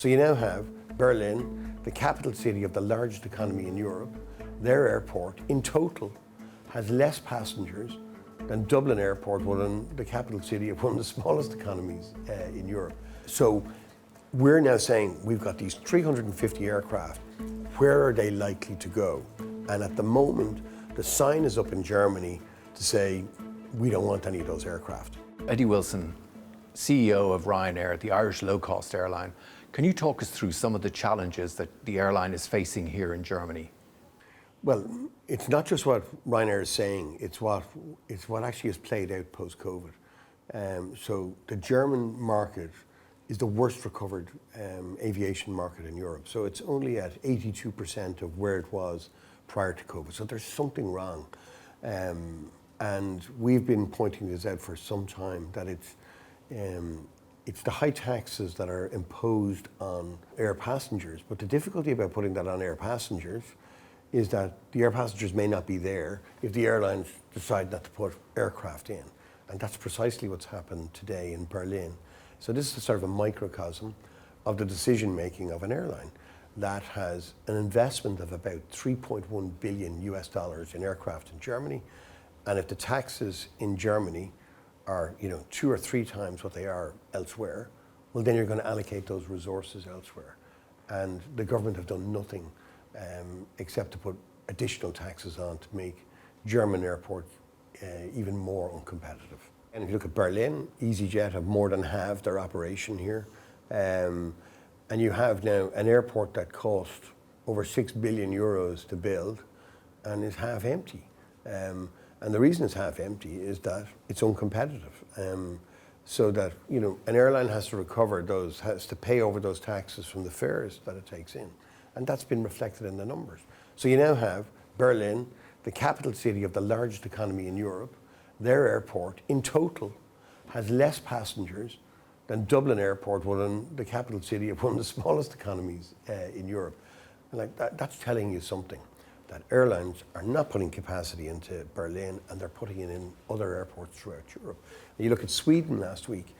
So you now have Berlin, the capital city of the largest economy in Europe. Their airport, in total, has less passengers than Dublin Airport, the capital city of one of the smallest economies in Europe. So we're now saying we've got these 350 aircraft. Where are they likely to go? And at the moment, the sign is up in Germany to say, we don't want any of those aircraft. Eddie Wilson, CEO of Ryanair, the Irish low-cost airline. Can you talk us through some of the challenges that the airline is facing here in Germany? Well, it's not just what Ryanair is saying, it's what actually has played out post-COVID. So the German market is the worst recovered aviation market in Europe. So it's only at 82% of where it was prior to COVID. So there's something wrong. And we've been pointing this out for some time, that it's the high taxes that are imposed on air passengers. But the difficulty about putting that on air passengers is that the air passengers may not be there if the airlines decide not to put aircraft in. And that's precisely what's happened today in Berlin. So this is sort of a microcosm of the decision-making of an airline that has an investment of about $3.1 billion in aircraft in Germany. And if the taxes in Germany are 2 or 3 times what they are elsewhere, well, then you're going to allocate those resources elsewhere. And the government have done nothing except to put additional taxes on to make German airports even more uncompetitive. And if you look at Berlin, EasyJet have more than halved their operation here. And you have now an airport that cost over 6 billion euros to build and is half empty. And the reason it's half empty is that it's uncompetitive. So that an airline has to recover those, has to pay over those taxes from the fares that it takes in. And that's been reflected in the numbers. So you now have Berlin, the capital city of the largest economy in Europe. Their airport, in total, has less passengers than Dublin Airport, the capital city of one of the smallest economies in Europe. And that's telling you something, that airlines are not putting capacity into Berlin and they're putting it in other airports throughout Europe. And you look at Sweden last week,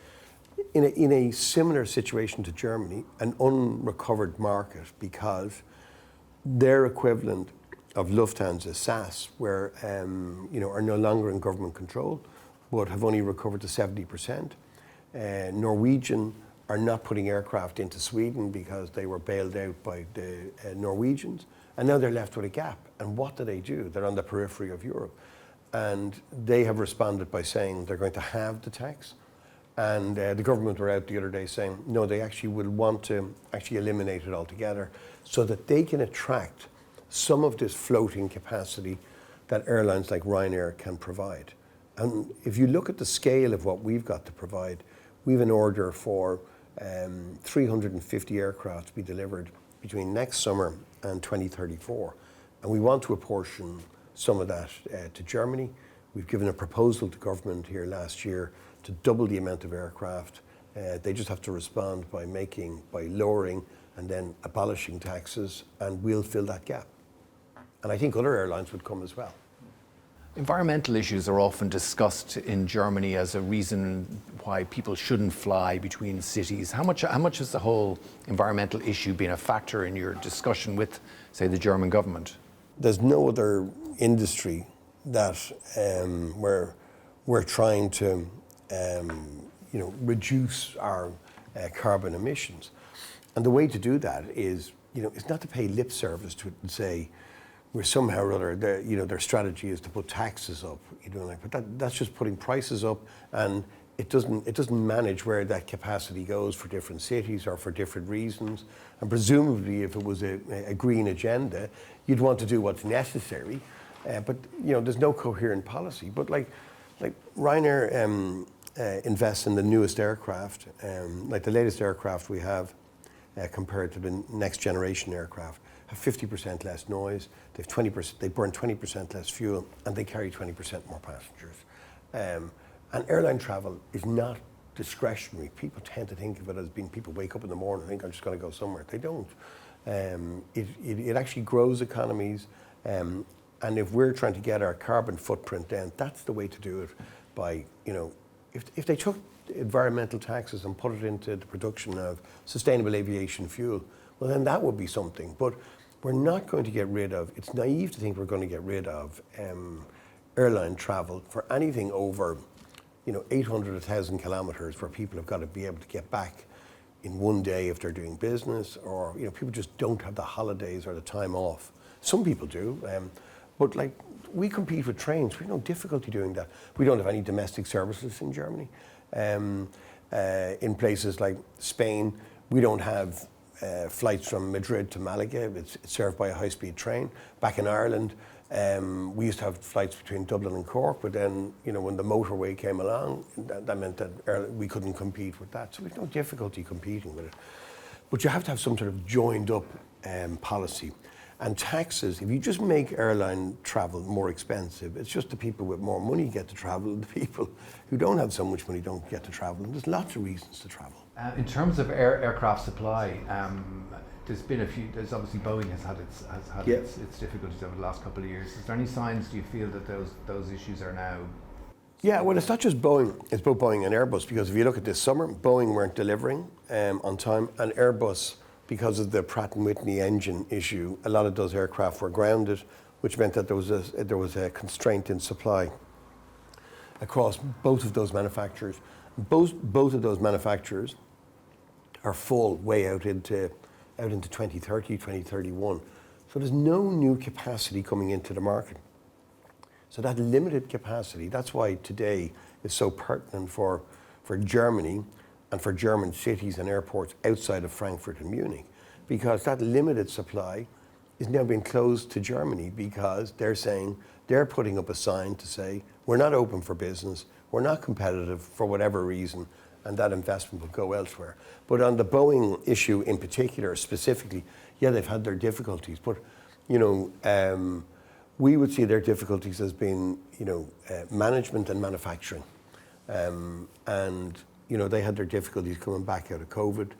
in a similar situation to Germany, an unrecovered market, because their equivalent of Lufthansa, SAS, are no longer in government control, but have only recovered to 70%. Norwegian are not putting aircraft into Sweden because they were bailed out by the Norwegians, and now they're left with a gap. And what do? They're on the periphery of Europe. And they have responded by saying they're going to halve the tax. And the government were out the other day saying, no, they actually would want to eliminate it altogether so that they can attract some of this floating capacity that airlines like Ryanair can provide. And if you look at the scale of what we've got to provide, we have an order for 350 aircraft to be delivered between next summer and 2034. And we want to apportion some of that to Germany. We've given a proposal to government here last year to double the amount of aircraft. They just have to respond by lowering and then abolishing taxes, and we'll fill that gap. And I think other airlines would come as well. Environmental issues are often discussed in Germany as a reason why people shouldn't fly between cities. How much has the whole environmental issue been a factor in your discussion with, say, the German government? There's no other industry that where we're trying to reduce our carbon emissions. And the way to do that is, it's not to pay lip service to it and say, we're somehow or other, their strategy is to put taxes up, but that's just putting prices up, and it doesn't manage where that capacity goes for different cities or for different reasons. And presumably, if it was a green agenda, you'd want to do what's necessary, but there's no coherent policy. But like Ryanair invests in the newest aircraft, like the latest aircraft we have compared to the next generation aircraft, have 50% less noise, they burn 20% less fuel, and they carry 20% more passengers. And airline travel is not discretionary. People tend to think of it as being, people wake up in the morning and think, I'm just going to go somewhere. They don't. It actually grows economies, and if we're trying to get our carbon footprint down, that's the way to do it. By, if they took environmental taxes and put it into the production of sustainable aviation fuel, well then that would be something. But we're not going to get rid of, it's naive to think we're going to get rid of airline travel for anything over 800, 1,000 kilometres, where people have got to be able to get back in one day if they're doing business, or people just don't have the holidays or the time off. Some people do, but like we compete with trains. We've no difficulty doing that. We don't have any domestic services in Germany. In places like Spain, we don't have flights from Madrid to Malaga. It's served by a high-speed train. Back in Ireland, we used to have flights between Dublin and Cork, but then, when the motorway came along, that meant that we couldn't compete with that. So we've no difficulty competing with it. But you have to have some sort of joined up policy. And taxes, if you just make airline travel more expensive, it's just the people with more money get to travel, and the people who don't have so much money don't get to travel. And there's lots of reasons to travel. In terms of aircraft supply, there's been a few. There's obviously Boeing has had its difficulties over the last couple of years. Is there any signs? Do you feel that those issues are now? Yeah, well, it's not just Boeing. It's both Boeing and Airbus, because if you look at this summer, Boeing weren't delivering on time, and Airbus, because of the Pratt & Whitney engine issue, a lot of those aircraft were grounded, which meant that there was a constraint in supply across both of those manufacturers. Both of those manufacturers are full way out into 2030, 2031. So there's no new capacity coming into the market. So that limited capacity, that's why today is so pertinent for Germany and for German cities and airports outside of Frankfurt and Munich, because that limited supply is now being closed to Germany, because they're putting up a sign to say, we're not open for business, we're not competitive for whatever reason, and that investment will go elsewhere. But on the Boeing issue in particular, specifically, yeah, they've had their difficulties, but we would see their difficulties as being management and manufacturing, and they had their difficulties coming back out of COVID.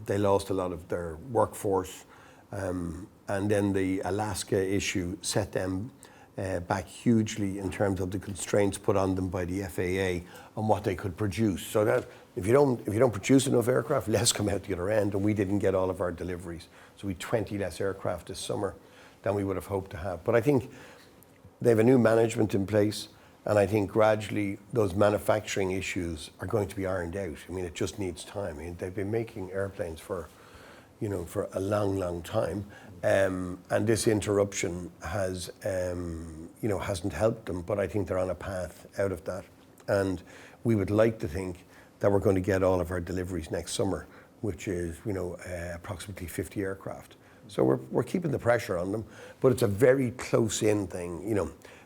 They lost a lot of their workforce, and then the Alaska issue set them back hugely in terms of the constraints put on them by the FAA on what they could produce. So that if you don't produce enough aircraft, less come out the other end, and we didn't get all of our deliveries. So we had 20 less aircraft this summer than we would have hoped to have. But I think they have a new management in place, and I think gradually those manufacturing issues are going to be ironed out. I mean, it just needs time. I mean, they've been making airplanes for a long, long time, and this interruption has, hasn't helped them. But I think they're on a path out of that, and we would like to think that we're going to get all of our deliveries next summer, which is approximately 50 aircraft. So we're keeping the pressure on them, but it's a very close-in thing.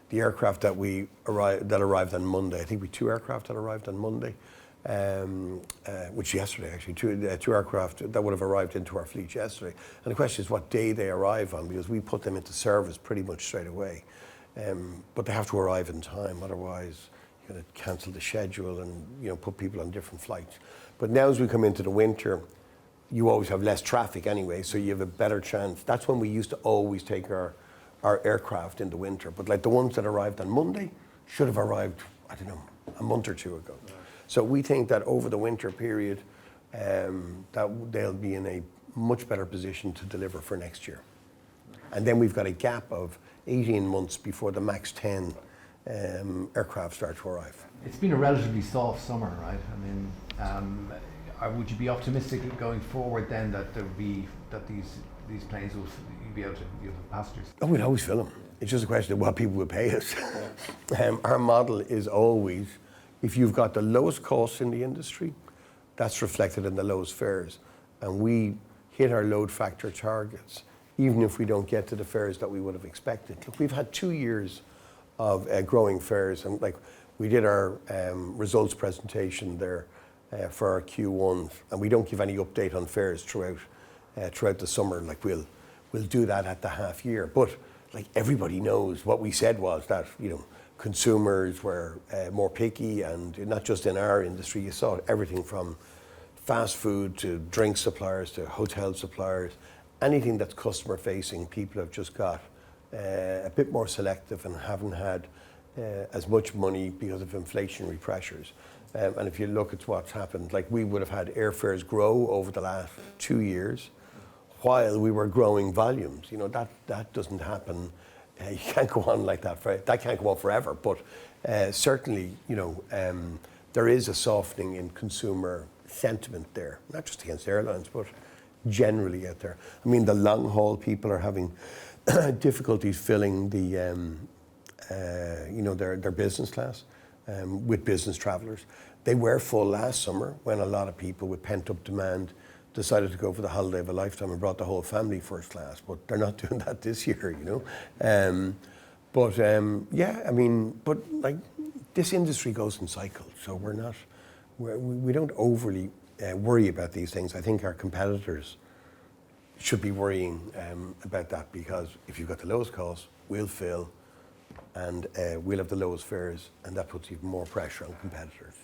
The aircraft that arrived on Monday, I think we 2 aircraft that arrived on Monday, which yesterday actually, two aircraft that would have arrived into our fleet yesterday. And the question is what day they arrive on, because we put them into service pretty much straight away. But they have to arrive in time, otherwise you're going to cancel the schedule and put people on different flights. But now as we come into the winter, you always have less traffic anyway, so you have a better chance. That's when we used to always take our aircraft in the winter. But like the ones that arrived on Monday should have arrived, I don't know, a month or two ago. Yeah. So we think that over the winter period, that they'll be in a much better position to deliver for next year. And then we've got a gap of 18 months before the MAX 10 aircraft start to arrive. It's been a relatively soft summer, right? I mean, would you be optimistic going forward then that these planes will be able to have passengers? Oh, we'd always fill them. It's just a question of what people will pay us. Our model is always, if you've got the lowest costs in the industry, that's reflected in the lowest fares. And we hit our load factor targets, even if we don't get to the fares that we would have expected. Look, we've had 2 years of growing fares, and like we did our results presentation there for our Q1, and we don't give any update on fares throughout the summer. Like we'll do that at the half year. But like everybody knows, what we said was that consumers were more picky, and not just in our industry. You saw everything from fast food to drink suppliers to hotel suppliers. Anything that's customer facing, people have just got a bit more selective and haven't had as much money because of inflationary pressures. And if you look at what's happened, like we would have had airfares grow over the last 2 years while we were growing volumes. You know, that doesn't happen. You can't go on like that. That can't go on forever. But certainly, you know, there is a softening in consumer sentiment there, not just against airlines, but generally out there. I mean, the long haul people are having difficulties filling the, you know, their business class with business travelers. They were full last summer when a lot of people with pent up demand decided to go for the holiday of a lifetime and brought the whole family first class, but they're not doing that this year, you know. Yeah, I mean, but like this industry goes in cycles, so we don't overly worry about these things. I think our competitors should be worrying about that, because if you've got the lowest cost, we'll fill, and we'll have the lowest fares, and that puts even more pressure on competitors.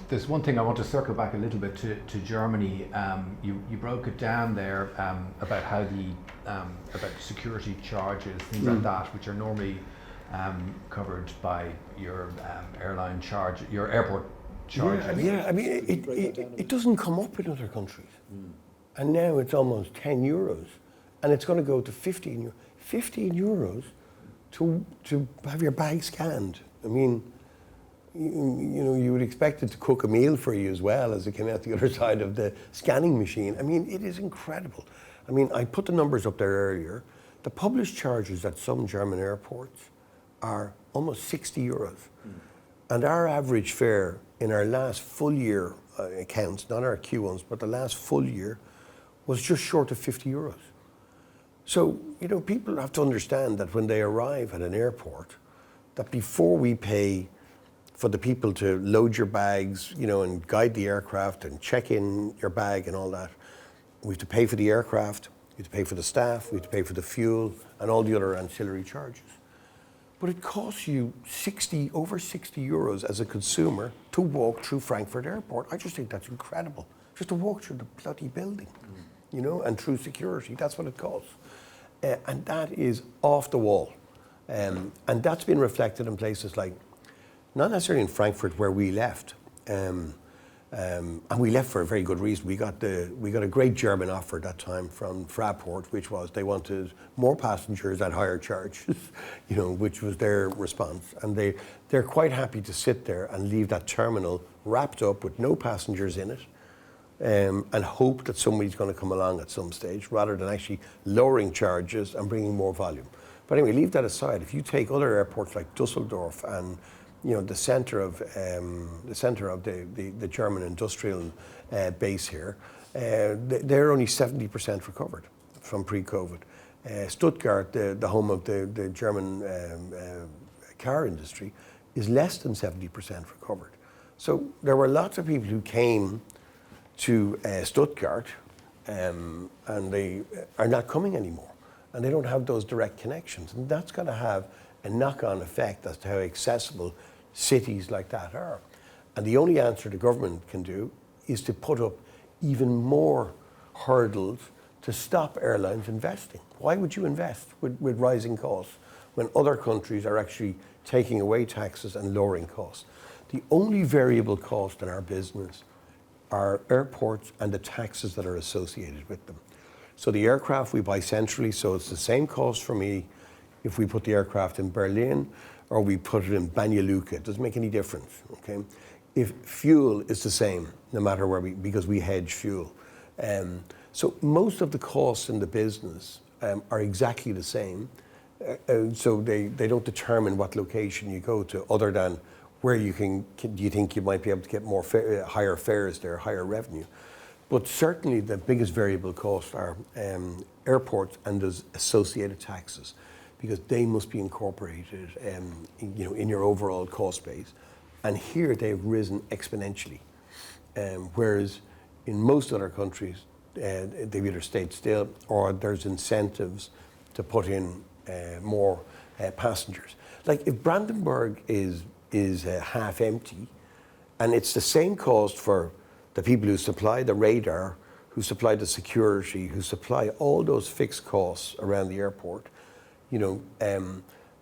There's one thing I want to circle back a little bit to Germany. You broke it down there about how about security charges, things like that, which are normally covered by your airline charge, your airport charges. Yeah, I mean, it doesn't come up in other countries. And now it's almost 10 euros, and it's going to go to 15 euros. 15 euros to have your bag scanned. I mean, you know, you would expect it to cook a meal for you as well as it came out the other side of the scanning machine. I mean, it is incredible. I mean, I put the numbers up there earlier. The published charges at some German airports are almost 60 euros. And our average fare in our last full year accounts, not our Q1s, but the last full year, was just short of 50 euros. So, you know, people have to understand that when they arrive at an airport, that before we pay for the people to load your bags, you know, and guide the aircraft and check in your bag and all that, we have to pay for the aircraft, we have to pay for the staff, we have to pay for the fuel and all the other ancillary charges. But it costs you over 60 euros as a consumer to walk through Frankfurt Airport. I just think that's incredible. Just to walk through the bloody building, you know, and through security, that's what it costs. And that is off the wall. And that's been reflected in places like, not necessarily in Frankfurt where we left, and we left for a very good reason. We got a great German offer at that time from Fraport, which was they wanted more passengers at higher charges, you know, which was their response. And they're quite happy to sit there and leave that terminal wrapped up with no passengers in it, and hope that somebody's going to come along at some stage, rather than actually lowering charges and bringing more volume. But anyway, leave that aside. If you take other airports like Dusseldorf and, you know, the center of the German industrial base here, they're only 70% recovered from pre-COVID. Stuttgart, the home of the German car industry, is less than 70% recovered. So there were lots of people who came to Stuttgart, and they are not coming anymore, and they don't have those direct connections, and that's going to have a knock-on effect as to how accessible cities like that are. And the only answer the government can do is to put up even more hurdles to stop airlines investing. Why would you invest with rising costs when other countries are actually taking away taxes and lowering costs? The only variable cost in our business are airports and the taxes that are associated with them. So the aircraft we buy centrally, so it's the same cost for me if we put the aircraft in Berlin or we put it in Banja Luka. It doesn't make any difference, okay? If fuel is the same, no matter where because we hedge fuel. So most of the costs in the business are exactly the same. So they don't determine what location you go to, other than where do you think you might be able to get more higher fares there, higher revenue. But certainly the biggest variable costs are airports and those associated taxes, because they must be incorporated in your overall cost base. And here they've risen exponentially. Whereas in most other countries, they've either stayed still or there's incentives to put in more passengers. Like if Brandenburg is half empty, and it's the same cost for the people who supply the radar, who supply the security, who supply all those fixed costs around the airport,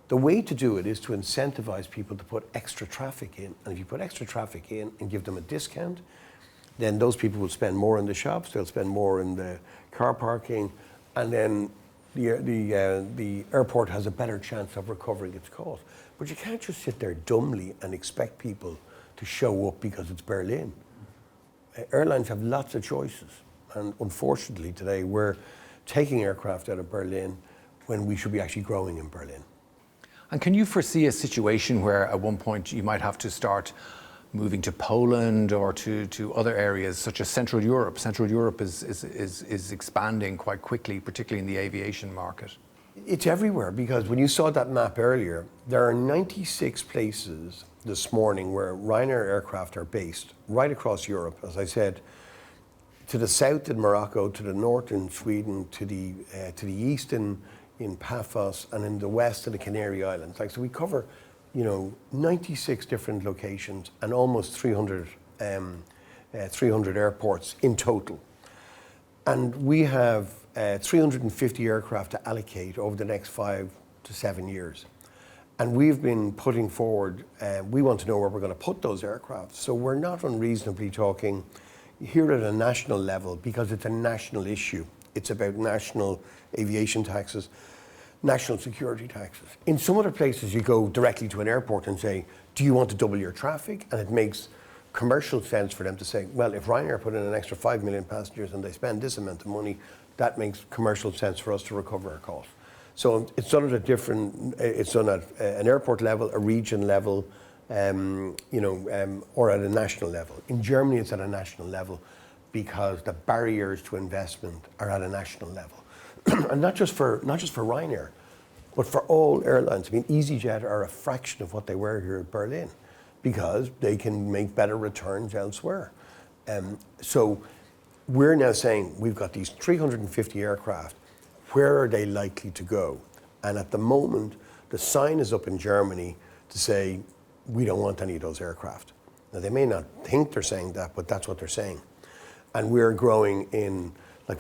The way to do it is to incentivize people to put extra traffic in. And if you put extra traffic in and give them a discount, then those people will spend more in the shops, they'll spend more in the car parking, and then the airport has a better chance of recovering its cost. But you can't just sit there dumbly and expect people to show up because it's Berlin. Airlines have lots of choices. And unfortunately today, we're taking aircraft out of Berlin when we should be actually growing in Berlin. And can you foresee a situation where at one point you might have to start moving to Poland or to other areas such as Central Europe? Central Europe is expanding quite quickly, particularly in the aviation market. It's everywhere, because when you saw that map earlier, there are 96 places this morning where Ryanair aircraft are based right across Europe. As I said, to the south in Morocco, to the north in Sweden, to the east in Paphos, and in the west in the Canary Islands. So we cover, 96 different locations and almost 300 airports in total. And we have 350 aircraft to allocate over the next 5 to 7 years. And we've been putting forward, we want to know where we're going to put those aircraft. So we're not unreasonably talking here at a national level, because it's a national issue. It's about national aviation taxes, national security taxes. In some other places, you go directly to an airport and say, do you want to double your traffic? And it makes commercial sense for them to say, well, if Ryanair put in an extra 5 million passengers and they spend this amount of money, that makes commercial sense for us to recover our costs. So it's done at a different, it's done at an airport level, a region level, or at a national level. In Germany, it's at a national level because the barriers to investment are at a national level. And not just for Ryanair, but for all airlines. I mean, EasyJet are a fraction of what they were here at Berlin because they can make better returns elsewhere. So we're now saying we've got these 350 aircraft. Where are they likely to go? And at the moment, the sign is up in Germany to say, we don't want any of those aircraft. Now, they may not think they're saying that, but that's what they're saying. And we're growing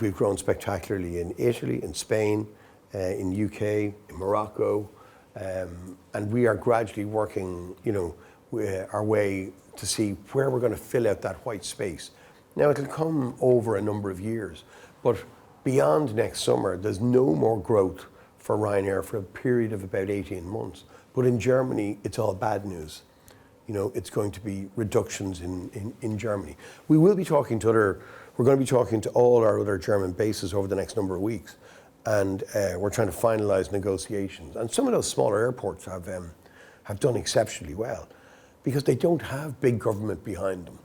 we've grown spectacularly in Italy, in Spain, in UK, in Morocco, and we are gradually working, our way to see where we're going to fill out that white space. Now, it'll come over a number of years, but beyond next summer, there's no more growth for Ryanair for a period of about 18 months. But in Germany, it's all bad news. It's going to be reductions in Germany. We're going to be talking to all our other German bases over the next number of weeks. And we're trying to finalize negotiations. And some of those smaller airports have done exceptionally well because they don't have big government behind them.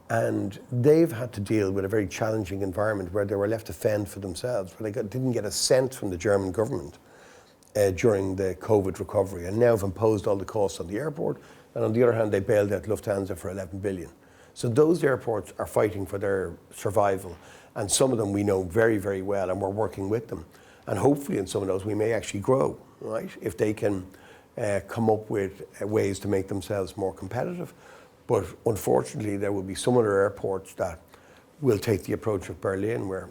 And they've had to deal with a very challenging environment where they were left to fend for themselves, where they didn't get a cent from the German government during the COVID recovery, and now have imposed all the costs on the airport. And on the other hand, they bailed out Lufthansa for 11 billion. So those airports are fighting for their survival. And some of them we know very, very well, and we're working with them. And hopefully in some of those we may actually grow, right? If they can come up with ways to make themselves more competitive. But unfortunately, there will be some other airports that will take the approach of Berlin where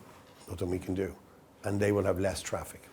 nothing we can do, and they will have less traffic.